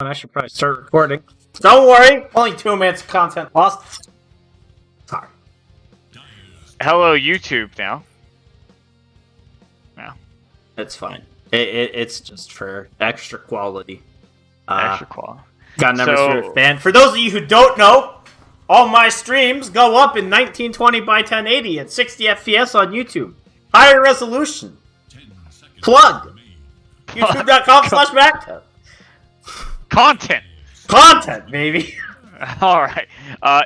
I should probably start recording. Don't worry, only 2 minutes of content lost. Sorry. Hello, YouTube now. No. It's fine. It's just for extra quality. Extra quality. Got never serious band. For those of you who don't know, all my streams go up in 1920 by 1080 at 60 FPS on YouTube. Higher resolution. Plug. YouTube.com/Matcast. Content, baby. Alright.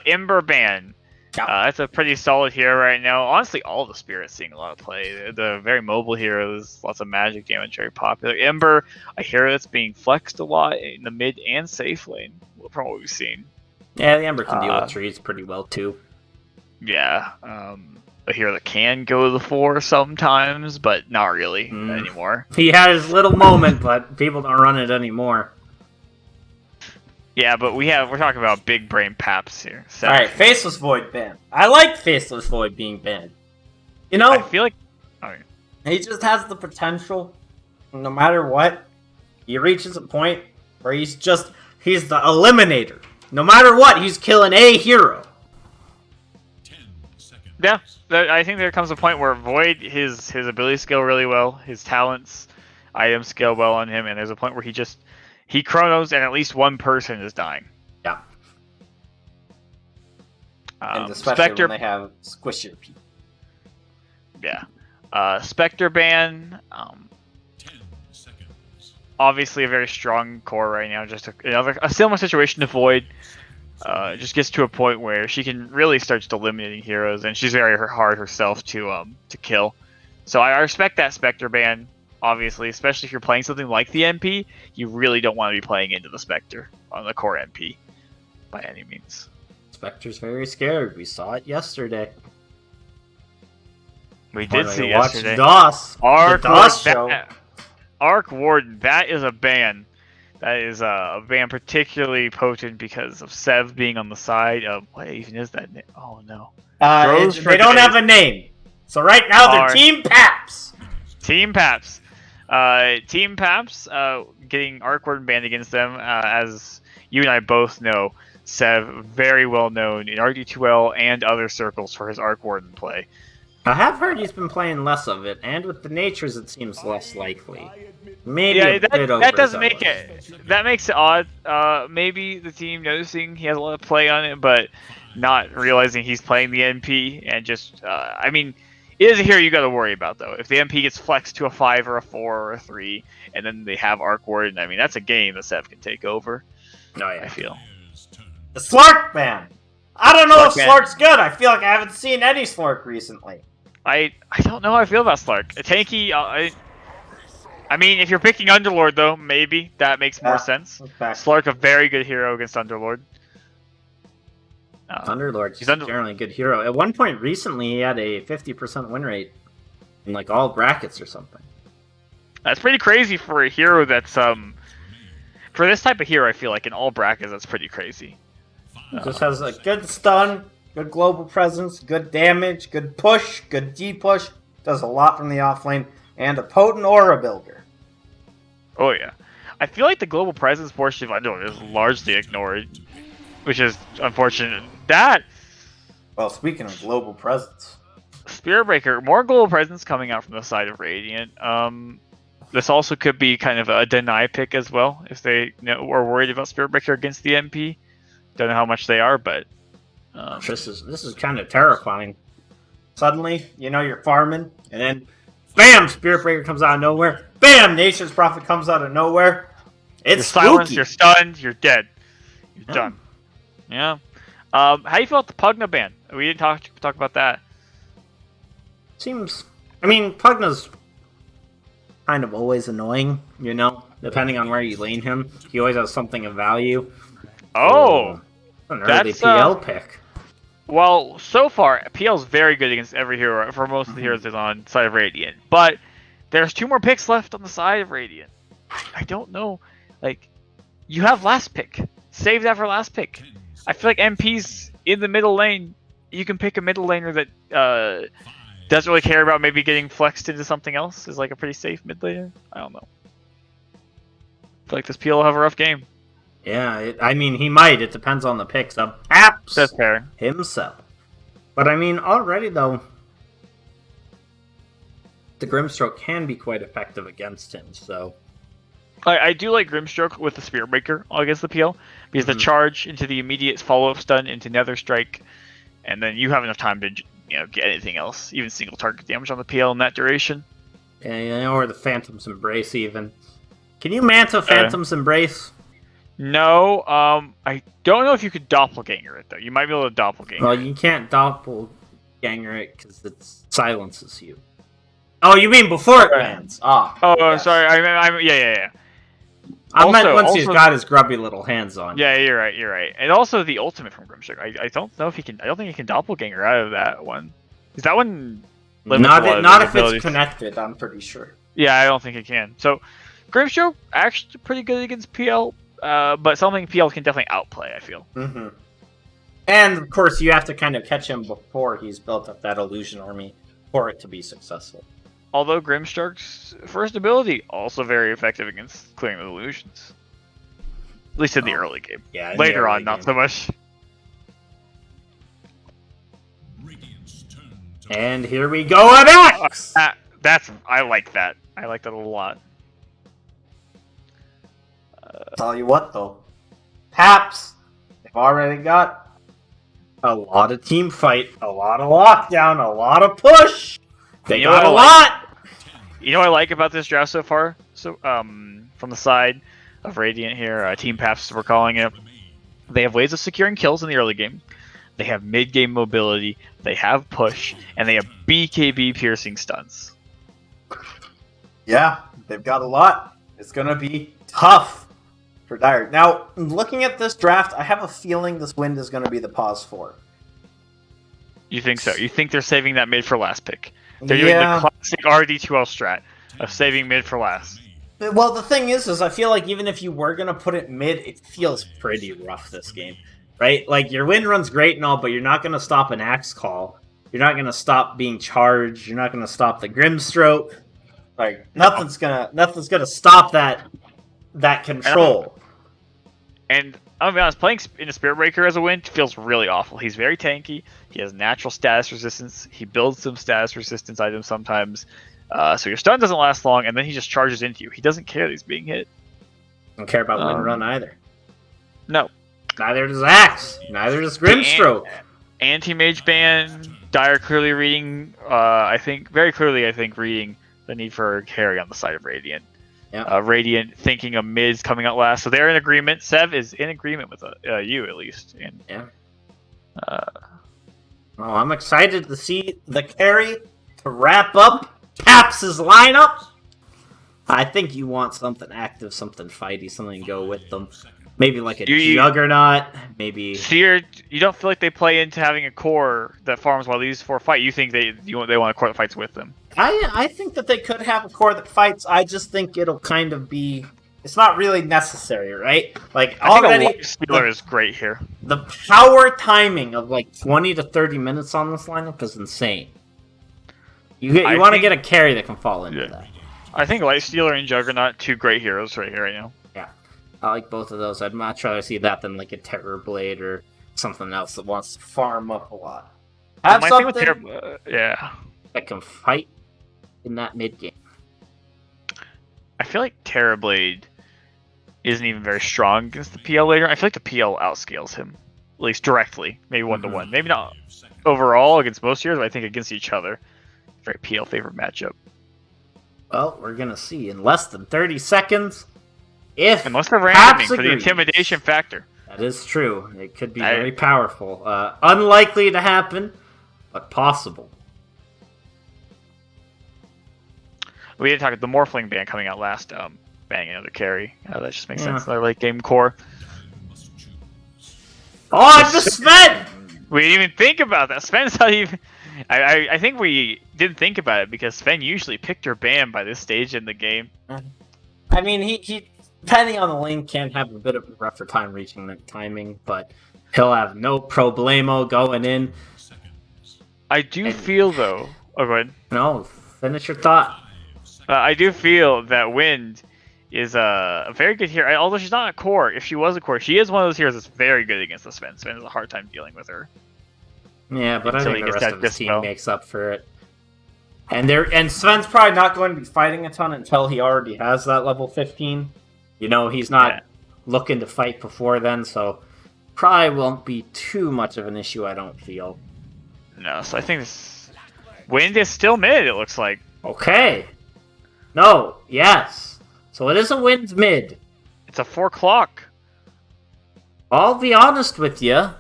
Ember Ban. That's a pretty solid hero right now. Honestly, all the spirits seeing a lot of play. The very mobile heroes, lots of magic damage, very popular. Ember, a hero that's being flexed a lot in the mid and safe lane, from what we've seen. Yeah, the Ember can deal with trees pretty well, too. Yeah. A hero that can go to the 4 sometimes, but not really anymore. He had his little moment, but people don't run it anymore. Yeah, but we're talking about big brain PAPS here. So. Alright, Faceless Void ban. I like Faceless Void being banned. You know, I feel like he just has the potential, no matter what, he reaches a point where he's the eliminator. No matter what, he's killing a hero. 10 seconds. Yeah, I think there comes a point where Void, his ability scale really well, his talents, items scale well on him, and there's a point where he chronos and at least one person is dying. Yeah. And especially Spectre, when they have squishier people. Yeah. Spectre ban. 10 seconds. Obviously a very strong core right now. Just a similar situation to Void. Just gets to a point where she can really start just eliminating heroes, and she's very hard herself to kill. So I respect that Spectre ban. Obviously, especially if you're playing something like the MP, you really don't want to be playing into the Spectre on the core MP by any means. Spectre's very scared. We saw it yesterday. We did see yesterday. DOS. Arc Warden, that is a ban. That is a ban particularly potent because of Sev being on the side of... What even is that name? Oh, no. They don't have a name. So right now they're Team PAPS. Team PAPS. Team PAPS getting Arc Warden banned against them. As you and I both know, Sev very well known in RD2l and other circles for his Arc Warden play. I have heard he's been playing less of it, and with the natures it seems less likely. Maybe that doesn't make it. That makes it odd. Maybe the team noticing he has a lot of play on it, but not realizing he's playing the NP and just. I mean, it is a hero you got to worry about though. If the MP gets flexed to a 5 or a 4 or a 3, and then they have Arc Warden, I mean that's a game that Sev can take over. No, yeah. I feel. The Slark ban. I don't know if Slark's good. I feel like I haven't seen any Slark recently. I don't know how I feel about Slark. A tanky, I mean, if you're picking Underlord, though, maybe that makes more sense. Slark, a very good hero against Underlord. Underlord's generally a good hero. At one point recently, he had a 50% win rate in, like, all brackets or something. That's pretty crazy for a hero that's, for this type of hero, I feel like in all brackets, that's pretty crazy. Just has a good stun, good global presence, good damage, good push, good D-push. Does a lot from the offlane, and a potent aura builder. Oh yeah. I feel like the global presence portion of Underlord is largely ignored, which is unfortunate. Well, speaking of global presence. Spirit Breaker, more global presence coming out from the side of Radiant. This also could be kind of a deny pick as well, if they are worried about Spirit Breaker against the MP. Don't know how much they are, but... This is kind of terrifying. Suddenly, you're farming, and then, bam! Spirit Breaker comes out of nowhere. Bam! Nature's Prophet comes out of nowhere. It's spooky. You're silenced, you're stunned, you're dead. You're done. Yeah. How do you feel about the Pugna ban? We didn't talk about that. Pugna's kind of always annoying, depending on where you lane him. He always has something of value. Oh! An early PL pick. Well, so far, PL's very good against every hero, for most of the heroes that's on the side of Radiant. But there's 2 more picks left on the side of Radiant. I don't know. Like, you have last pick. Save that for last pick. I feel like MP's in the middle lane. You can pick a middle laner that doesn't really care about maybe getting flexed into something else. Is like a pretty safe mid laner. I don't know. I feel like this PL will have a rough game. Yeah, I mean, he might. It depends on the picks of PAPS That's fair. himself. But I mean, already though, the Grimstroke can be quite effective against him. So I do like Grimstroke with the Spirit Breaker against the PL because the charge into the immediate follow-up stun into Nether Strike, and then you have enough time to get anything else, even single target damage on the PL in that duration. or the Phantom's Embrace even. Can you Manta Phantom's Embrace? No, I don't know if you could doppelganger it though. You might be able to doppelganger. Well, you can't doppelganger it because it silences you. Oh, you mean before it lands? Ah. Oh, yes. sorry. Yeah. I meant Also- once he's also- got his grubby little hands on. Yeah, you're right. And also the ultimate from Grimstroke. I don't know if he can. I don't think he can doppelganger out of that one. Is that one? Not if it's abilities? connected. I'm pretty sure. Yeah, I don't think it can. So Grimstroke actually pretty good against PL, but something PL can definitely outplay. I feel. Mm-hmm. And of course, you have to kind of catch him before he's built up that illusion army for it to be successful. Although Grimstroke's first ability also very effective against clearing the illusions. At least in the early game. Yeah. in Later the on, early not game. so much. Radiant's turn to And here we go at X. I like that. I like that a lot. Tell you what, though, PAPS, they've already got a lot of team fight, a lot of lockdown, a lot of push. They You know got a what I like? lot. You know what I like about this draft so far? So, from the side of Radiant here, Team PAPS we're calling it. They have ways of securing kills in the early game. They have mid-game mobility. They have push, and they have BKB piercing stuns. Yeah, they've got a lot. It's gonna be tough for Dire. Now, looking at this draft, I have a feeling this wind is gonna be the pause for. You think so? You think they're saving that mid for last pick? They're doing the classic RD2l strat of saving mid for last. Well, the thing is I feel like even if you were gonna put it mid, it feels pretty rough this game, right? Like your wind run's great and all, but you're not gonna stop an axe call. You're not gonna stop being charged. You're not gonna stop the Grimstroke. Like nothing's gonna stop that control. And I'll be honest, playing in a Spirit Breaker as a wind feels really awful. He's very tanky. He has natural status resistance. He builds some status resistance items sometimes. So your stun doesn't last long, and then he just charges into you. He doesn't care that he's being hit. Don't care about wind run either. No. Neither does Axe. Neither does Grimstroke. Anti-mage ban. Dire clearly reading, very clearly reading the need for a carry on the side of Radiant. Yeah. Radiant thinking of mids coming out last, so they're in agreement. Sev is in agreement with you at least. And Yeah. Well, I'm excited to see the carry to wrap up PAPS' lineup. I think you want something active, something fighty, something to go with them. Maybe like a Juggernaut, maybe. So you don't feel like they play into having a core that farms while these four fight. You think they want a core that fights with them. I think that they could have a core that fights. I just think it'll kind of be. It's not really necessary, right? Like I think already, a Stealer is great here. the power timing of like 20 to 30 minutes on this lineup is insane. You want to get a carry that can fall into that. I think Light Stealer and Juggernaut, two great heroes right here right now. Yeah, I like both of those. I'd much rather see that than like a Terror Blade or something else that wants to farm up a lot. Have My thing with something that can fight in that mid game. I feel like Terrorblade isn't even very strong against the PL later. I feel like the PL outscales him, at least directly, maybe 1-to-1. Maybe not overall against most heroes, but I think against each other. Very PL favorite matchup. Well, we're gonna see in less than 30 seconds if Unless they're PAPS randoming for the agrees. intimidation factor. That is true. It could be very powerful. Unlikely to happen, but possible. We didn't talk about the Morphling ban coming out last. Bang, another carry. That just makes sense. Another late game core. Oh, and the Sven! We didn't even think about that. Sven's not even. I think we didn't think about it because Sven usually picked or banned by this stage in the game. I mean, he depending on the lane can have a bit of a rougher time reaching that timing, but he'll have no problemo going in. I do feel though. Oh, go ahead. No, finish your thought. I do feel that Wind is a very good hero. Although she's not a core, if she was a core, she is one of those heroes that's very good against the Sven. Sven has a hard time dealing with her. Yeah, but I Until think he the gets rest that of his team dispel. makes up for it. And Sven's probably not going to be fighting a ton until he already has that level 15. You know, he's not looking to fight before then, so probably won't be too much of an issue, I don't feel. No, so I think this Wind is still mid, it looks like. Okay. No, yes. So it is a Wind mid. It's a 4 o'clock. I'll be honest with you.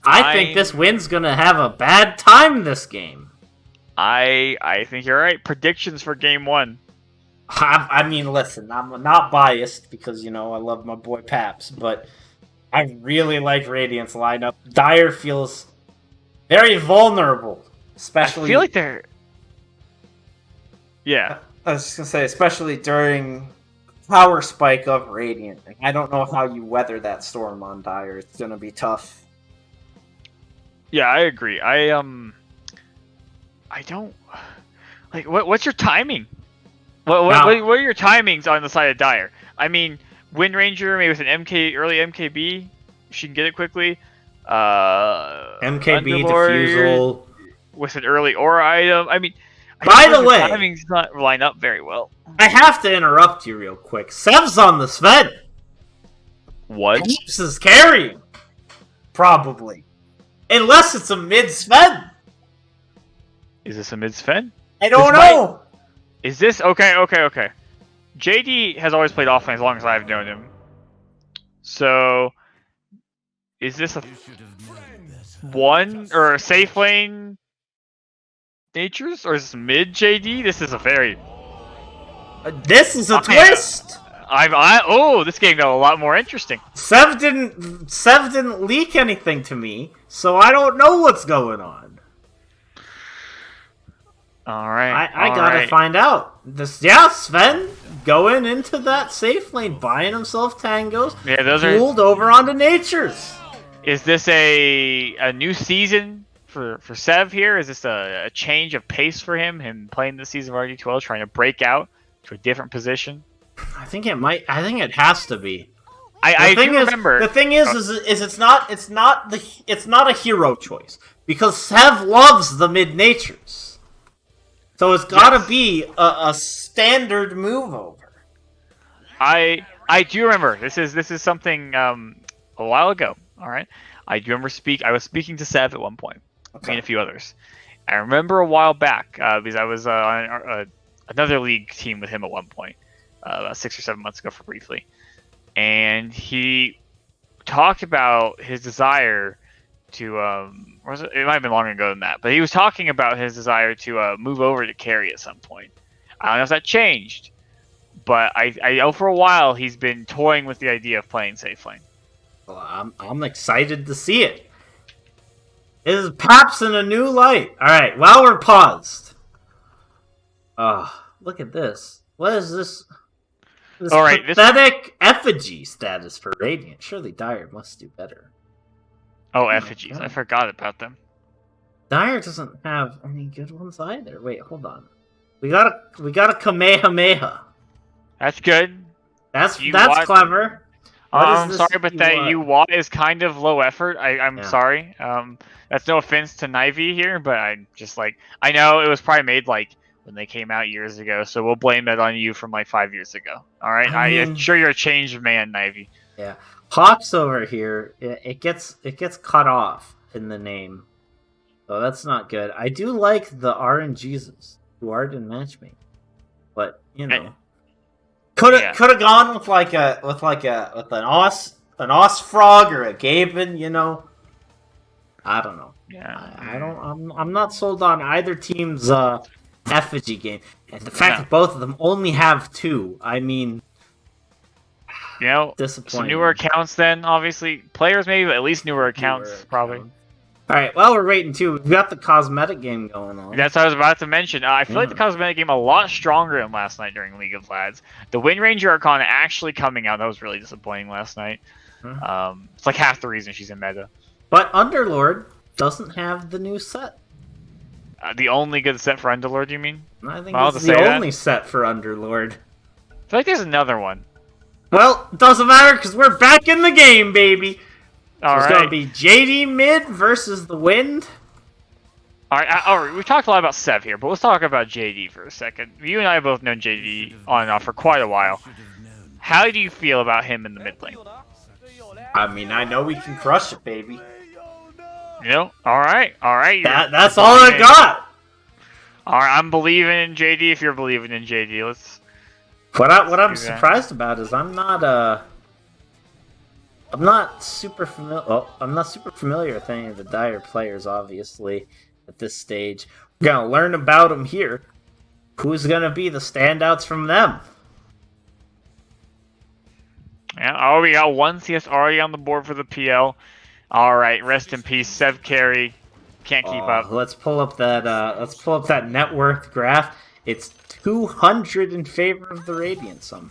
I think this Wind's gonna have a bad time this game. I think you're right. Predictions for game 1. I mean, listen, I'm not biased because, you know, I love my boy PAPS, but I really like Radiant's lineup. Dire feels very vulnerable, especially... I feel like they're... Yeah. I was just going to say, especially during power spike of Radiant. I don't know how you weather that storm on Dire. It's going to be tough. Yeah, I agree. I don't... Like, what's your timing? What are your timings on the side of Dire? I mean, Wind Ranger, maybe with an early MKB, she can get it quickly. MKB, Underlord Diffusal. With an early aura item. I mean, By the way, timings not line up very well. I have to interrupt you real quick. Sev's on the Sven. What? This is carrying. Probably. Unless it's a mid Sven. Is this a mid Sven? I don't know. Is this okay? JD has always played offlane as long as I've known him. So, is this a one or a safe lane natures, or is this mid JD? This is a very. This is a twist. This game got a lot more interesting. Sev didn't leak anything to me, so I don't know what's going on. All right. I gotta find out. Sven going into that safe lane, buying himself tangos. Yeah, those pulled over onto natures. Is this a new season for Sev here? Is this a change of pace for him playing this season of RD2l, trying to break out to a different position? I think it might. I think it has to be. I do remember. The thing is it's not a hero choice because Sev loves the mid natures. So it's gotta be a standard move over. I do remember. This is something a while ago. All right. I do remember I was speaking to Sev at one point, me and a few others. I remember a while back because I was on another league team with him at one point, about 6 or 7 months ago, for briefly, and he talked about his desire to it might have been longer ago than that, but he was talking about his desire to move over to carry at some point. I don't know if that changed, but I know for a while he's been toying with the idea of playing safe lane. Well, I'm excited to see it. It is PAPS in a new light. All right, while we're paused. Look at this. What is this? This pathetic effigy status for Radiant. Surely Dire must do better. Oh, effigies. I forgot about them. Dire doesn't have any good ones either. Wait, hold on. We got a Kamehameha. That's good. That's clever. I'm sorry, but that UWA is kind of low effort. I'm sorry. That's no offense to Nivey here, but I'm just like, I know it was probably made like when they came out years ago, so we'll blame it on you from like 5 years ago. All right, I'm sure you're a changed man, Nivey. Yeah, Hawks over here. It gets cut off in the name, so that's not good. I do like the RNGesus who aren't in matchmaking, but you know. Could have gone with an Os Frog or a Gaben, you know. I don't know. Yeah, I'm not sold on either team's effigy game, and the fact that both of them only have 2. I mean, you know, disappointing. Some newer accounts, then obviously players maybe, but at least newer accounts probably. All right, well, we're waiting too. We've got the cosmetic game going on. That's what I was about to mention. I feel like the cosmetic game a lot stronger than last night during League of Lads. The Wind Ranger Arcana actually coming out. That was really disappointing last night. It's like half the reason she's in meta. But Underlord doesn't have the new set. The only good set for Underlord, you mean? I think it's the only set for Underlord. feel like there's another one. Well, it doesn't matter because we're back in the game, baby. So All it's right. going to be JD mid versus the Wind. All right, we've talked a lot about Sev here, but let's talk about JD for a second. You and I have both known JD on and off for quite a while. How do you feel about him in the mid lane? I mean, I know we can crush it, baby. You know? All right. That's all I got. All right, I'm believing in JD. If you're believing in JD, let's. What I'm do that. surprised about is I'm not super familiar. Well, I'm not super familiar with any of the Dire players, obviously, at this stage. We're gonna learn about them here. Who's gonna be the standouts from them? Yeah. Oh, we got one CS already on the board for the PL. All right. Rest in peace, Sev Carey. Can't keep up. Let's pull up that net worth graph. It's 200 in favor of the Radiant sum.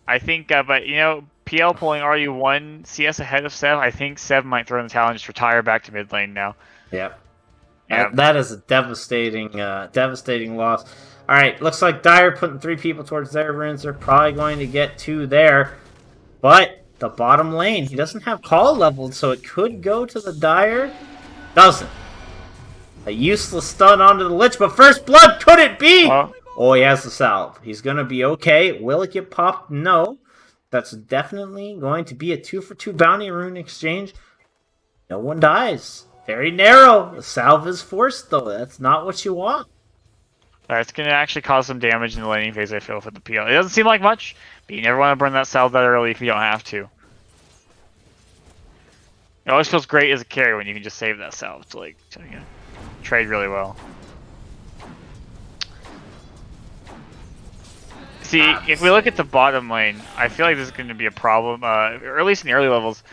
I think, but you know, PL pulling RU1 CS ahead of Sev. I think Sev might throw in the towel and just retire back to mid lane now. Yep. Yeah. That is a devastating loss. All right, looks like Dire putting 3 people towards their runes. They're probably going to get 2 there, but the bottom lane, he doesn't have call leveled, so it could go to the Dire. Doesn't. A useless stun onto the Lich, but first blood, could it be? Oh, he has the salve. He's going to be okay. Will it get popped? No. That's definitely going to be a 2-for-2 bounty rune exchange. No one dies. Very narrow. The salve is forced, though. That's not what you want. It's going to actually cause some damage in the laning phase, I feel, for the PL. It doesn't seem like much, but you never want to burn that salve that early if you don't have to. It always feels great as a carry when you can just save that salve to, like, trade really well. See, if we look at the bottom lane, I feel like this is going to be a problem, or at least in the early levels.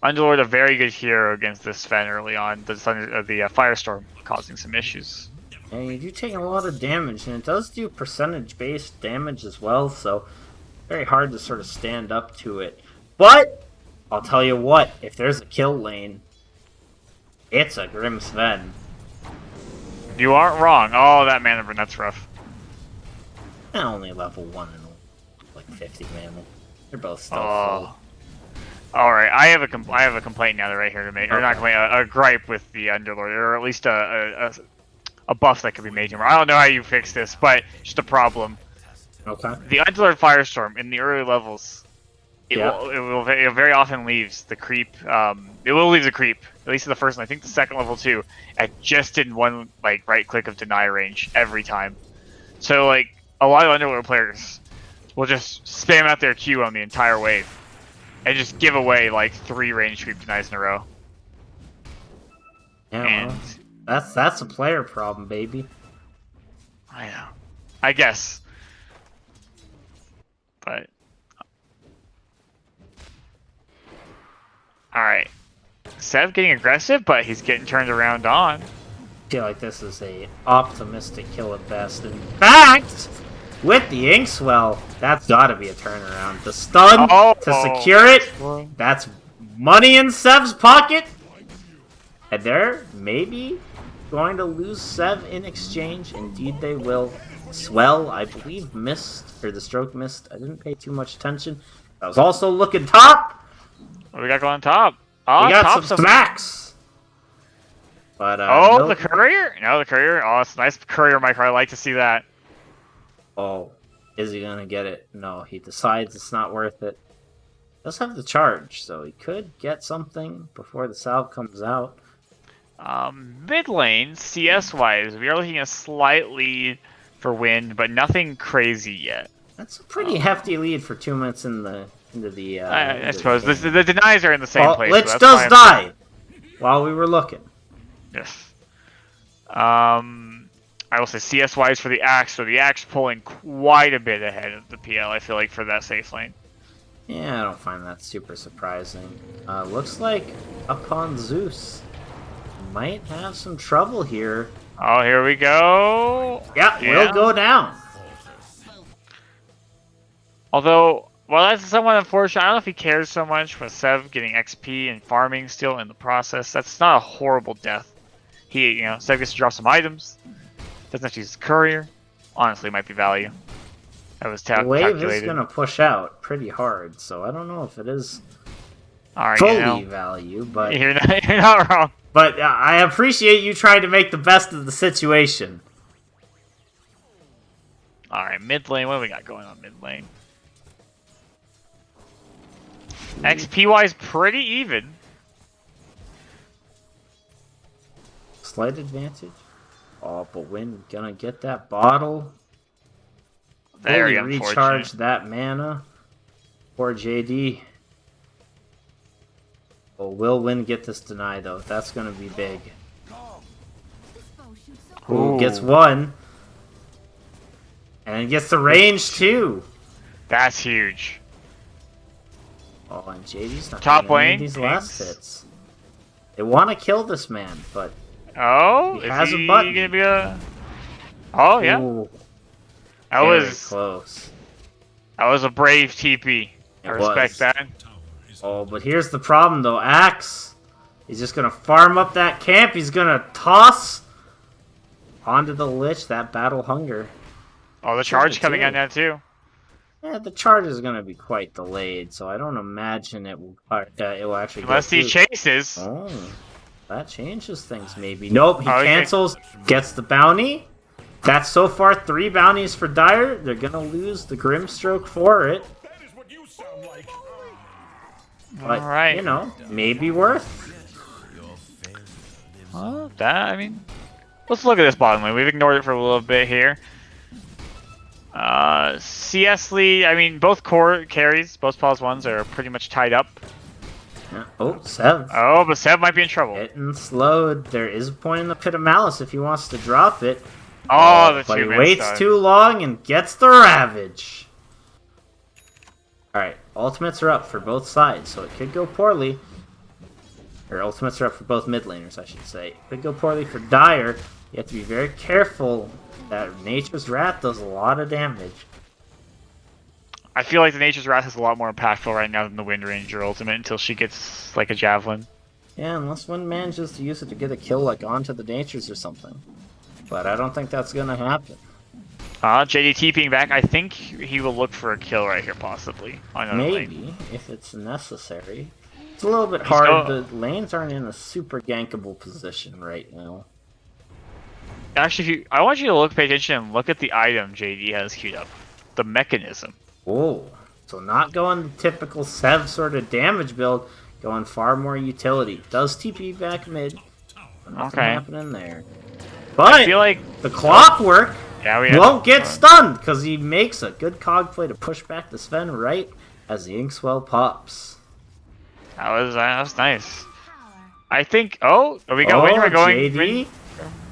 Underlord, a very good hero against this Sven early on, the Firestorm, causing some issues. And you do take a lot of damage, and it does do percentage-based damage as well, so very hard to sort of stand up to it. But, I'll tell you what, if there's a kill lane, it's a Grim Sven. You aren't wrong. Oh, that mana burn, that's rough. Only level 1 and like 50 mana. They're both still full. Alright, I have a complaint now right here to make. Or not complaint, a gripe with the Underlord, or at least a buff that could be made to him. I don't know how you fix this, but just a problem. Okay. The Underlord Firestorm in the early levels, it very often leaves the creep. It will leave the creep, at least in the first one. I think the second level too, at just in one right click of deny range every time. So like a lot of Underlord players will just spam out their Q on the entire wave and just give away like 3 range creep denies in a row. Yeah, and well, that's a player problem, baby. I know, I guess, but all right. Sev getting aggressive, but he's getting turned around on. I feel like this is a optimistic kill at best. In fact, with the Inkswell, that's got to be a turnaround. The stun to secure it, that's money in Sev's pocket. And they're maybe going to lose Sev in exchange. Indeed they will. Swell, I believe, missed, or the stroke missed. I didn't pay too much attention. I was also looking top. What do we got going top? We got some smacks. But, the courier? No, the courier. Oh, it's a nice courier micro. I like to see that. Oh, is he gonna get it? No, he decides it's not worth it. He does have the charge, so he could get something before the salve comes out. Mid lane, CS-wise, we are looking at a slight lead for Wind, but nothing crazy yet. That's a pretty hefty lead for 2 minutes into the. I suppose the denies are in the same place. Lich so does die while we were looking. Yes. I will say CS-wise for the Axe, so the Axe pulling quite a bit ahead of the PL, I feel like, for that safe lane. Yeah, I don't find that super surprising. Looks like Upon Zeus might have some trouble here. Oh, here we go. Yeah, we'll go down. Although, well, that's somewhat unfortunate. I don't know if he cares so much with Sev getting XP and farming still in the process. That's not a horrible death. Sev gets to drop some items. Doesn't have to use his courier. Honestly, might be value. That was The wave is calculated. gonna push out pretty hard, so I don't know if it is Alright, fully value, but you're not wrong. but I appreciate you trying to make the best of the situation. Alright, mid lane. What do we got going on mid lane? XP wise, pretty even. Slight advantage. Oh, but when gonna get that bottle? Very Fully unfortunate. recharge that mana. Poor JD. Oh, will Win get this deny though? That's gonna be big. Ooh, gets one. And gets the range too. That's huge. Oh, and JD's not Top getting any lane, of these last thanks. hits. They want to kill this man, but Oh, He is has a he button. gonna be a? Oh yeah, ooh, that very was close. a brave TP. I It respect was. that. Tower is Oh, but here's the problem though. Axe, he's just gonna farm up that camp. He's gonna toss onto the Lich that battle hunger. Oh, the charge it coming too. on now too. Yeah, the charge is gonna be quite delayed, so I don't imagine it will actually go Unless he through. chases. Oh, that changes things maybe. Nope, he Oh, okay. cancels, gets the bounty. That's so far 3 bounties for Dire. They're gonna lose the Grimstroke for it. That is what you sound like. But, All right. you know, maybe worth. Well, that, I mean, let's look at this bottom lane. We've ignored it for a little bit here. CS lead, I mean, both core carries, both pause ones are pretty much tied up. Yeah. Oh, Sev. Oh, but Seb might be in trouble. Getting slowed. There is a point in the Pit of Malice if he wants to drop it. Oh, the But he 2-man waits stun. too long and gets the Ravage. Alright, ultimates are up for both sides, so it could go poorly. Or ultimates are up for both mid laners, I should say. It could go poorly for Dire. You have to be very careful that Nature's Wrath does a lot of damage. I feel like the Nature's Wrath is a lot more impactful right now than the Wind Ranger ultimate until she gets like a javelin. Yeah, unless one manages to use it to get a kill like onto the Natures or something. But I don't think that's gonna happen. JD TPing back. I think he will look for a kill right here, possibly. On another lane. Maybe, if it's necessary. It's a little bit hard. go- The lanes aren't in a super gankable position right now. Actually, I want you to pay attention and look at the item JD has queued up. The mechanism. Whoa. So not going the typical Sev sort of damage build, going far more utility. Does TP back mid. Nothing Okay. happening there. I But feel like the clockwork yeah, we had won't get stunned because he makes a good cog play to push back the Sven right as the Inkswell pops. that was nice. I think. Oh, we got Wind. We're going. JD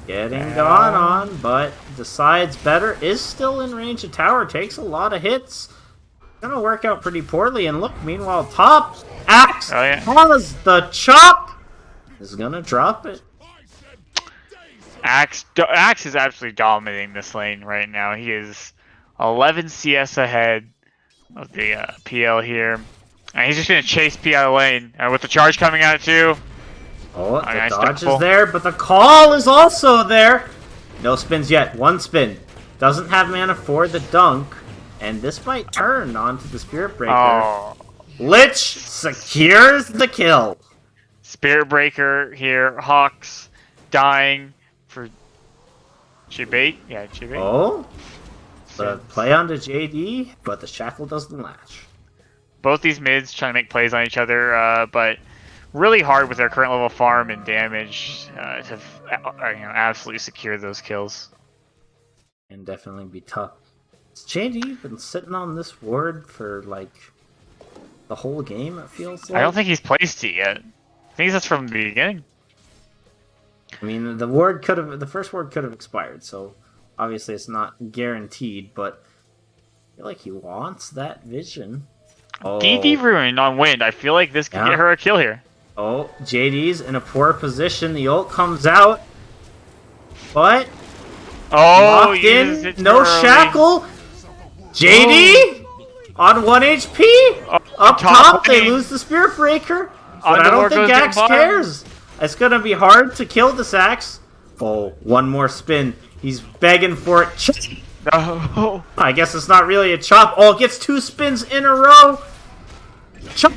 getting gone on, but decides better. Is still in range of tower. Takes a lot of hits. Gonna work out pretty poorly. And look, meanwhile, top Axe Oh, yeah. has the chop. Is gonna drop it. Axe is absolutely dominating this lane right now. He is 11 CS ahead of the PL here. And he's just going to chase PL lane. With the charge coming out too. Oh, the nice dodge double. is there, but the call is also there. No spins yet. One spin. Doesn't have mana for the dunk. And this might turn onto the Spirit Breaker. Oh. Lich secures the kill. Spirit Breaker here. Hawks dying for Chibate. Yeah, Chibate. Oh, the play onto JD, but the shackle doesn't latch. Both these mids trying to make plays on each other, but really hard with their current level farm and damage to absolutely secure those kills. And definitely be tough. Has JD been sitting on this ward for like the whole game? It feels like. I don't think he's placed it yet. I think that's from the beginning. I mean, the first word could have expired, so obviously it's not guaranteed. But I feel like he wants that vision. Oh, DD Ruin on Wind. I feel like this could Yeah. get her a kill here. oh, JD's in a poor position. The ult comes out, but Oh, locked uses in, it no too early. shackle. JD on 1 HP. Oh, Up top, they lane. lose the Spirit Breaker. But I Underlord don't think goes down Axe bottom. cares. It's gonna be hard to kill this Axe. Oh, one more spin. He's begging for it. No. I guess it's not really a chop. Oh, it gets 2 spins in a row. Chop.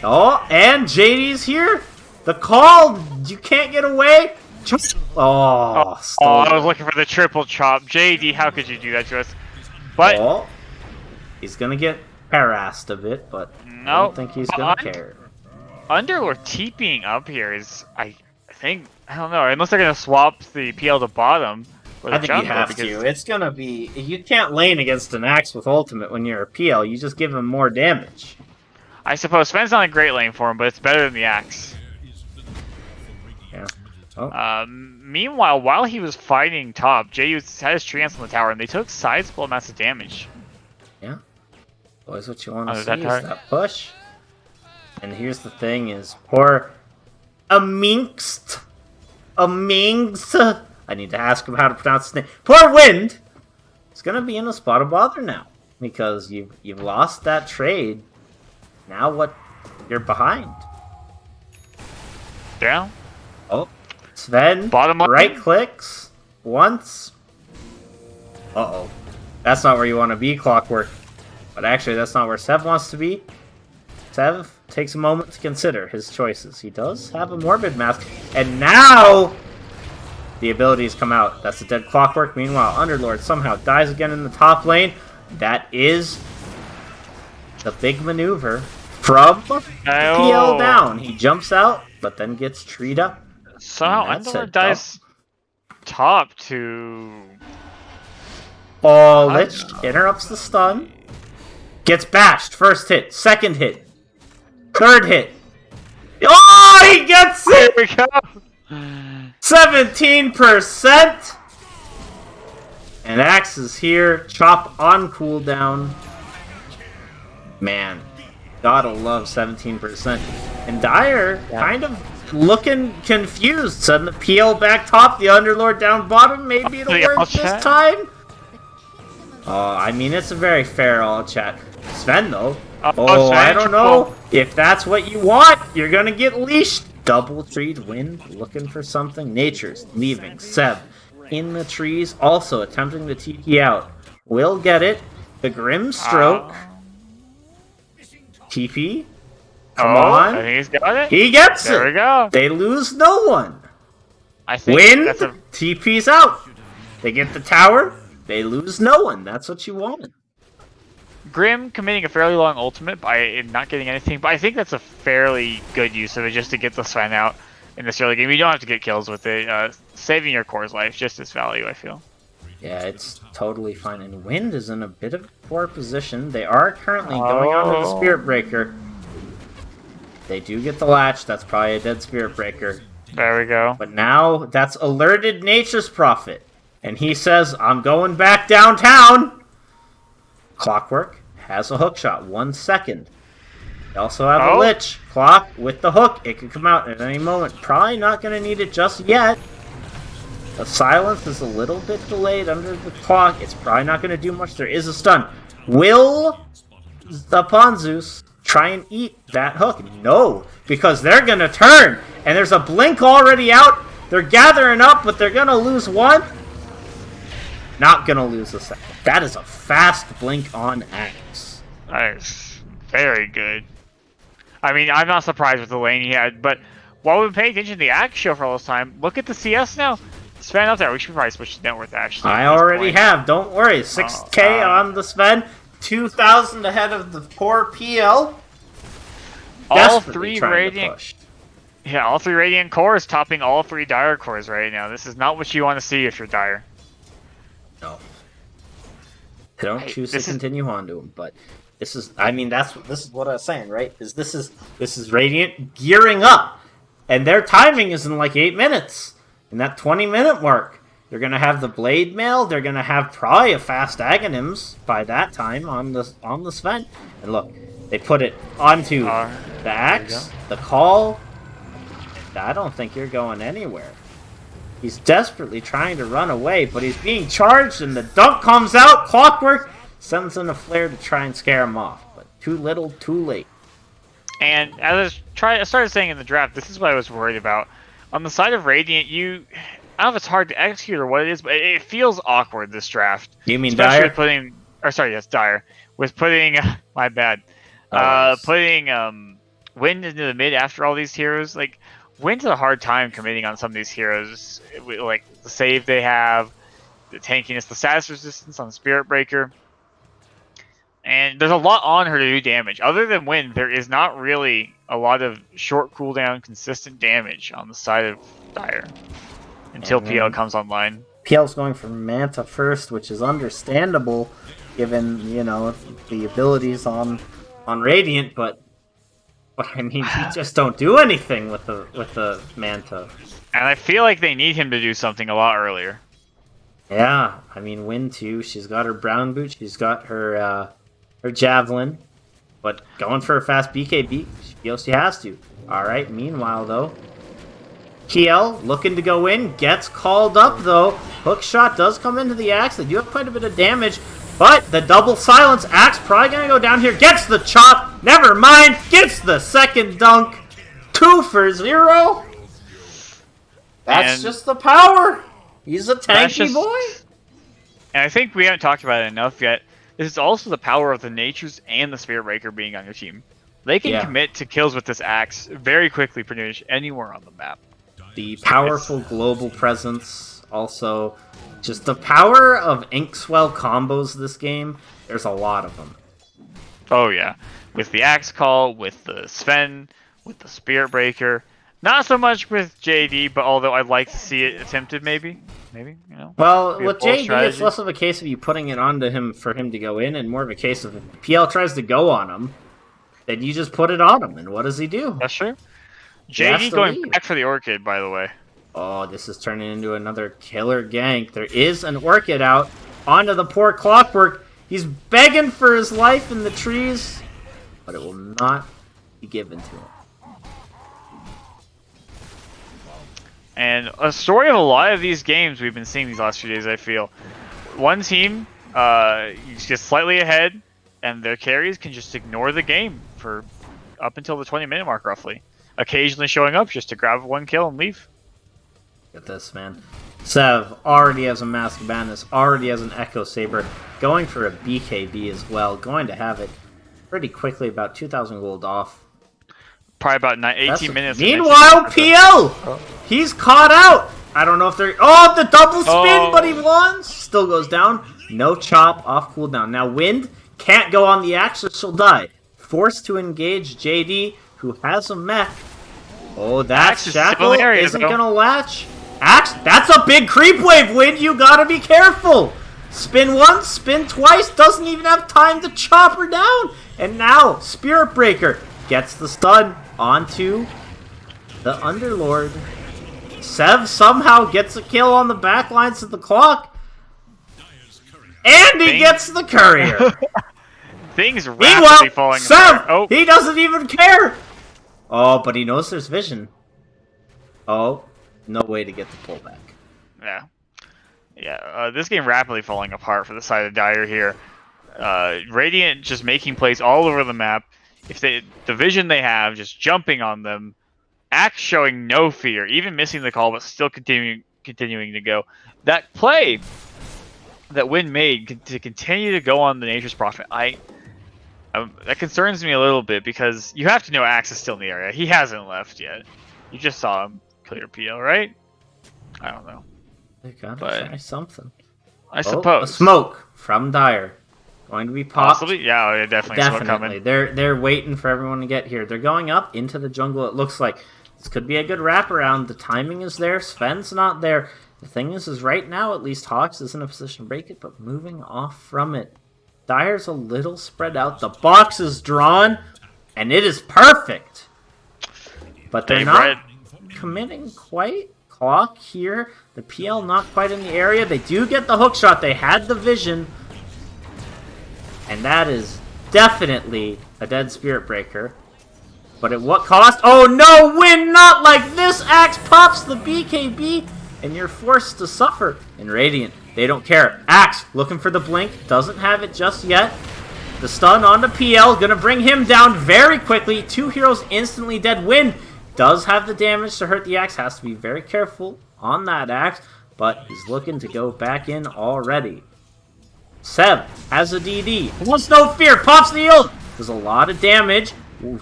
Oh, and JD's here. The call. You can't get away. Chop. Oh, Oh, I was looking for the triple chop. JD, how could you do that to us? But oh, he's gonna get harassed a bit, but no, I don't think he's gonna care. Underlord TPing up here is, I think, I don't know, unless they're gonna swap the PL to bottom. I think you have to. It's gonna be. You can't lane against an Axe with ultimate when you're a PL. You just give him more damage. I suppose Sven's not a great lane for him, but it's better than the Axe. Yeah. Oh. Meanwhile, while he was fighting top, Jay had his tree ants on the tower, and they took sizable amounts of damage. Yeah. Always what you want to see that is that push. And here's the thing: is poor Amingst. I need to ask him how to pronounce his name. Poor Wind! It's gonna be in a spot of bother now. Because you've lost that trade. Now what? You're behind. Down. Oh. Sven, Bottom line. right clicks. Once. Uh-oh. That's not where you want to be, Clockwork. But actually, that's not where Sev wants to be. Sev takes a moment to consider his choices. He does have a Morbid Mask. And now... the abilities come out. That's a dead Clockwork. Meanwhile, Underlord somehow dies again in the top lane. That is the big maneuver from PL down. He jumps out, but then gets treed up. Somehow Underlord dies top to... Oh, Lich interrupts the stun. Gets bashed. First hit. Second hit. Third hit. Oh, he gets it! Here we go! 17%! And Axe is here. Chop on cooldown. Man, gotta love 17%. And Dire kind of looking confused. Sudden the PL back top, the Underlord down bottom. Maybe it'll work this time. I mean, it's a very fair all chat. Sven, though. I don't know. If that's what you want, you're gonna get leashed. Double treed Wind, looking for something. Nature's leaving. Seb in the trees, also attempting to TP out. Will get it. The Grim Stroke. TP. Come on. I think he's got it. He gets it. There we go. They lose no one. I think Wind. that's a... TP's out. They get the tower. They lose no one. That's what you wanted. Grim committing a fairly long ultimate by not getting anything, but I think that's a fairly good use of it just to get the Sven out in this early game. You don't have to get kills with it. Saving your core's life, just as value, I feel. Yeah, it's totally fine. And Wind is in a bit of a poor position. They are currently going on to the Spirit Breaker. They do get the latch. That's probably a dead Spirit Breaker. There we go. But now that's alerted Nature's Prophet. And he says, I'm going back downtown. Clockwork has a hook shot. 1 second. They also have a Lich. Clock with the hook. It could come out at any moment. Probably not going to need it just yet. The silence is a little bit delayed under the clock. It's probably not going to do much. There is a stun. Will the Ponzus try and eat that hook? No, because they're going to turn. And there's a blink already out. They're gathering up, but they're going to lose one. Not going to lose a second. That is a fast blink on Axe. Nice. Very good. I mean, I'm not surprised with the lane he had, but while we've been paying attention to the Axe show for all this time, look at the CS now. Sven up there. We should probably switch to net worth, actually. I already have. Don't worry. 6K on the Sven. 2,000 ahead of the poor PL. All 3 Radiant... Yeah, all 3 Radiant cores topping all 3 Dire cores right now. This is not what you want to see if you're Dire. No. They don't choose to continue on to him, but this is, I mean, this is what I was saying, right? This is Radiant gearing up, and their timing is in like 8 minutes. In that 20-minute mark, they're gonna have the Blade Mail. They're gonna have probably a fast Aghanims by that time on the Sven. And look, they put it onto the Axe, the Call. And I don't think you're going anywhere. He's desperately trying to run away, but he's being charged, and the dunk comes out. Clockwork sends in a flare to try and scare him off, but too little, too late. And as I started saying in the draft, this is what I was worried about. On the side of Radiant, I don't know if it's hard to execute or what it is, but it feels awkward this draft. You mean Especially Dire? with putting, or sorry, yes, Dire. With putting, my bad. Yes. Putting Wind into the mid after all these heroes. Like, Wind's a hard time committing on some of these heroes. Like, the save they have, the tankiness, the status resistance on Spirit Breaker. And there's a lot on her to do damage. Other than Wind, there is not really a lot of short cooldown, consistent damage on the side of Dire. Until PL comes online. PL's going for Manta first, which is understandable, given, you know, the abilities on Radiant, but I mean, he just don't do anything with the Manta. And I feel like they need him to do something a lot earlier. Yeah, I mean, Win too. She's got her brown boot. She's got her javelin, but going for a fast BKB, she feels she has to. All right. Meanwhile, though, PL looking to go in, gets called up though. Hook shot does come into the Axe. They do have quite a bit of damage, but the double silence. Axe probably gonna go down here. Gets the chop. Never mind. Gets the second dunk. 2 for 0. That's And just the power. He's a tanky boy. And I think we haven't talked about it enough yet. This is also the power of the Natures and the Spirit Breaker being on your team. They can commit to kills with this Axe very quickly, pretty much anywhere on the map. The powerful global presence, also just the power of Inkswell combos this game. There's a lot of them. Oh yeah, with the Axe Call, with the Sven, with the Spirit Breaker. Not so much with JD, but although I'd like to see it attempted, maybe, you know. Well, Be a with bold JD, strategy. it's less of a case of you putting it onto him for him to go in, and more of a case of if PL tries to go on him, then you just put it on him, and what does he do? That's true. He has JD to going leave. back for the Orchid, by the way. Oh, this is turning into another killer gank. There is an Orchid out onto the poor Clockwork. He's begging for his life in the trees, but it will not be given to him. And a story of a lot of these games we've been seeing these last few days, I feel. One team just slightly ahead, and their carries can just ignore the game for up until the 20-minute mark, roughly. Occasionally showing up just to grab 1 kill and leave. Look at this, man. Sev already has a Mask of Madness, already has an Echo Saber, going for a BKB as well, going to have it pretty quickly, about 2,000 gold off. Probably about 18 minutes. Meanwhile, PL! He's caught out! I don't know if they're... Oh, the double spin, but he won! Still goes down. No chop, off cooldown. Now, Wind can't go on the Axe or she'll die. Forced to engage JD, who has a mech. Oh, that Axe is shackle still in area, isn't though. gonna latch. Axe, that's a big creep wave, Wind. You gotta be careful. Spin once, spin twice, doesn't even have time to chop her down. And now, Spirit Breaker gets the stun onto the Underlord. Sev somehow gets a kill on the back lines of the clock. And he gets the courier. Things rapidly Meanwhile, falling Sev, apart. Oh, he doesn't even care. Oh, but he knows there's vision. Oh, no way to get the pullback. yeah. Yeah, this game rapidly falling apart for the side of Dire here. Radiant just making plays all over the map. If the vision they have, just jumping on them. Axe showing no fear, even missing the call, but still continuing to go. That play that Win made to continue to go on the Nature's Prophet, that concerns me a little bit because you have to know Axe is still in the area. He hasn't left yet. You just saw him clear PL, right? I don't know. They gotta But- try something. I Oh, a suppose. smoke from Dire. Going to be popped. Possibly? Yeah, definitely. Smoke Definitely. coming. They're waiting for everyone to get here. They're going up into the jungle, it looks like. This could be a good wraparound. The timing is there. Sven's not there. The thing is right now, at least Hawks is in a position to break it, but moving off from it. Dire's a little spread out. The box is drawn, and it is perfect. But they're They've not read. committing quite. Clock here. The PL not quite in the area. They do get the hook shot. They had the vision. And that is definitely a dead Spirit Breaker. But at what cost? Oh no, Win, not like this! Axe pops the BKB, and you're forced to suffer. In Radiant, they don't care. Axe, looking for the blink, doesn't have it just yet. The stun onto PL, gonna bring him down very quickly. 2 heroes instantly dead. Win does have the damage to hurt the Axe, has to be very careful on that axe, but he's looking to go back in already. Seb has a DD. He wants no fear. Pops the ult. Does a lot of damage.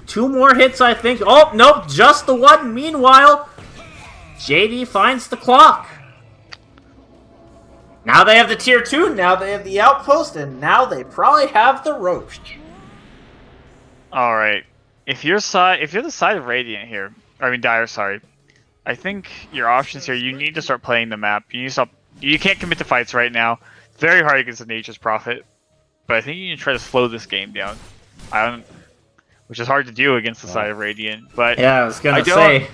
2 more hits, I think. Oh, nope. Just the one. Meanwhile, JD finds the clock. Now they have the tier 2. Now they have the outpost. And now they probably have the roast. Alright. If you're the side of Radiant here, Dire, sorry. I think your options here, you need to start playing the map. You can't commit to fights right now. It's very hard against the Nature's Prophet. But I think you need to try to slow this game down. Which is hard to do against the side of Radiant. But yeah, I was gonna say.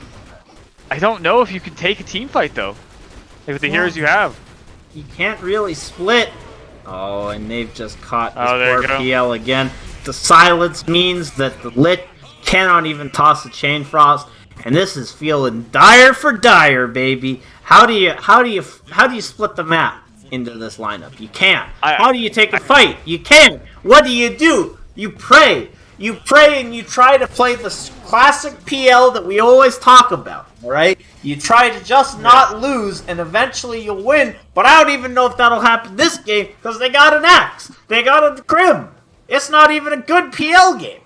I don't know if you can take a team fight though. Like with the heroes you have. You can't really split. Oh, and they've just caught this there you poor go. PL again. The silence means that the Lit cannot even toss a Chain Frost, and this is feeling dire for Dire, baby. How do you split the map into this lineup? You can't. How do you take a fight? You can't. What do? You pray. You pray and you try to play the classic PL that we always talk about, alright? You try to just not lose, and eventually you'll win, but I don't even know if that'll happen this game, because they got an axe. They got a Grim. It's not even a good PL game.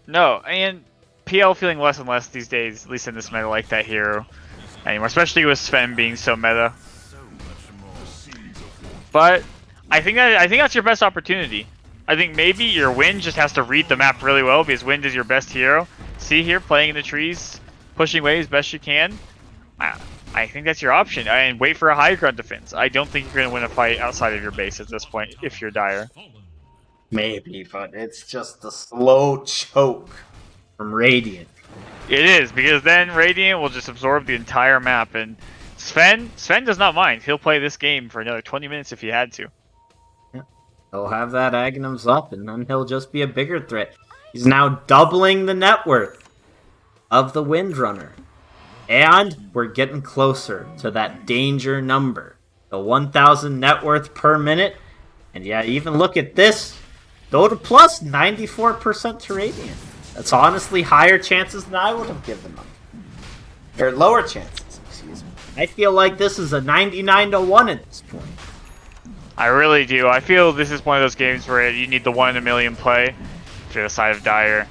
No, and PL feeling less and less these days, at least in this meta, like that hero anymore, especially with Sven being so meta. But I think that's your best opportunity. I think maybe your Wind just has to read the map really well because Wind is your best hero. See here, playing in the trees, pushing waves best you can. I think that's your option. And wait for a high ground defense. I don't think you're going to win a fight outside of your base at this point if you're Dire. Maybe, but it's just a slow choke from Radiant. It is, because then Radiant will just absorb the entire map. And Sven does not mind. He'll play this game for another 20 minutes if he had to. He'll have that Aghanim's up, and then he'll just be a bigger threat. He's now doubling the net worth of the Windrunner. And we're getting closer to that danger number. The 1,000 net worth per minute. And yeah, even look at this. Dota Plus, 94% to Radiant. That's honestly higher chances than I would have given them. Or lower chances, excuse me. I feel like this is a 99-1 at this point. I really do. I feel this is one of those games where you need the 1 in a million play to the side of Dire.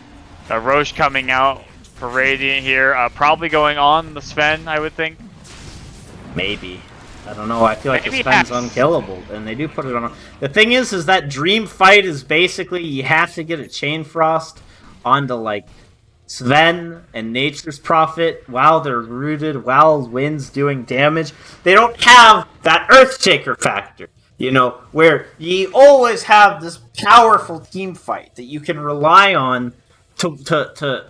Roche coming out for Radiant here. Probably going on the Sven, I would think. Maybe. I don't know. I feel like Maybe the Sven's PAPS. unkillable, and they do put it on. The thing is that Dream Fight is basically you have to get a Chain Frost onto like Sven and Nature's Prophet while they're rooted, while Wind's doing damage. They don't have that Earthshaker factor. You know, where you always have this powerful team fight that you can rely on to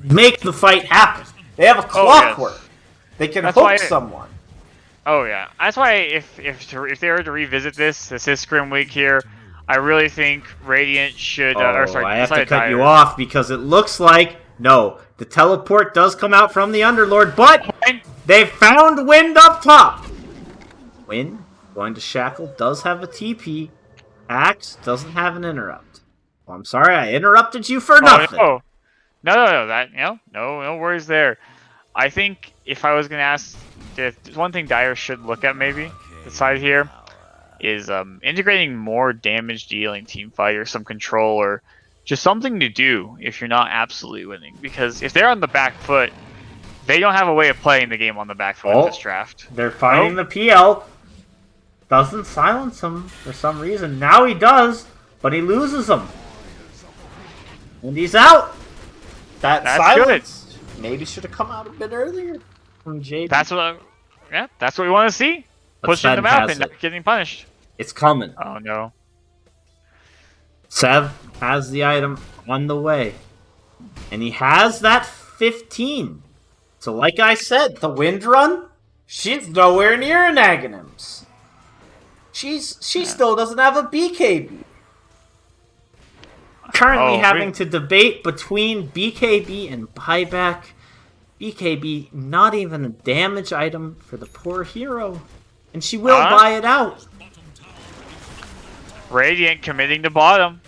make the fight happen. They have a clockwork. Yes. They can That's hook why someone. Oh yeah, that's why if they were to revisit this is Scrim Week here, I really think Radiant should. Or sorry, I have to Side cut Dire. you off because it looks like no, the teleport does come out from the Underlord, but they found Wind up top. Wind going to Shackle does have a TP. Axe doesn't have an interrupt. Well, I'm sorry, I interrupted you for nothing. No, no worries there. I think if I was gonna ask, there's one thing Dire should look at maybe the side here is integrating more damage dealing team fight or some control or just something to do if you're not absolutely winning. Because if they're on the back foot, they don't have a way of playing the game on the back foot in this draft. They're fighting the PL. Doesn't silence him for some reason. Now he does, but he loses him. And he's out. That's silence maybe should have come out a bit earlier from JB. That's what we want to see. But Pushing Sven them out has and it. not getting punished. It's coming. Oh no. Sev has the item on the way. And he has that 15. So like I said, the Wind Run, she's nowhere near an Aghanim's. She still doesn't have a BKB. Currently having to debate between BKB and buyback. BKB, not even a damage item for the poor hero. And she will buy it out. Radiant committing to bottom.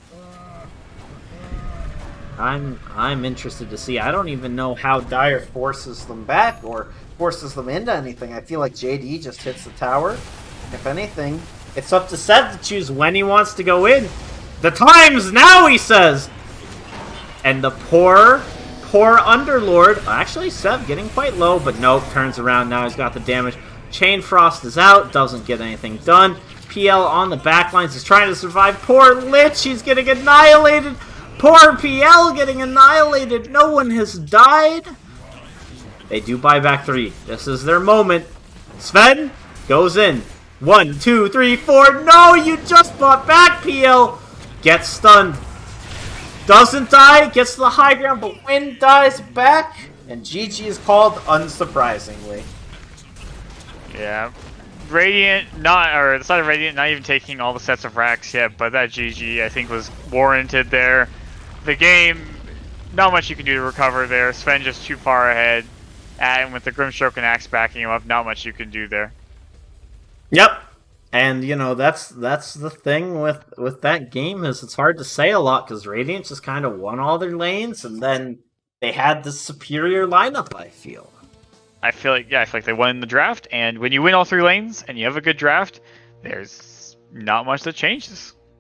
I'm interested to see. I don't even know how Dire forces them back or forces them into anything. I feel like JD just hits the tower. If anything, it's up to Sev to choose when he wants to go in. The time's now, he says. And the poor Underlord. Actually, Sev getting quite low, but nope, turns around now. He's got the damage. Chain Frost is out, doesn't get anything done. PL on the backlines is trying to survive. Poor Lich, he's getting annihilated. Poor PL getting annihilated. No one has died. They do buy back 3. This is their moment. Sven goes in. 1, 2, 3, 4. No, you just bought back, PL. Gets stunned. Doesn't die. Gets to the high ground, but Wind dies back. And GG is called, unsurprisingly. Yeah. Radiant, the side of Radiant not even taking all the sets of racks yet, but that GG I think was warranted there. The game, not much you can do to recover there. Sven just too far ahead. And with the Grimstroke and Axe backing him up, not much you can do there. Yep. And, you know, that's the thing with that game is it's hard to say a lot because Radiant just kind of won all their lanes and then they had the superior lineup, I feel. I feel like they won the draft, and when you win all 3 lanes and you have a good draft, there's not much that changes.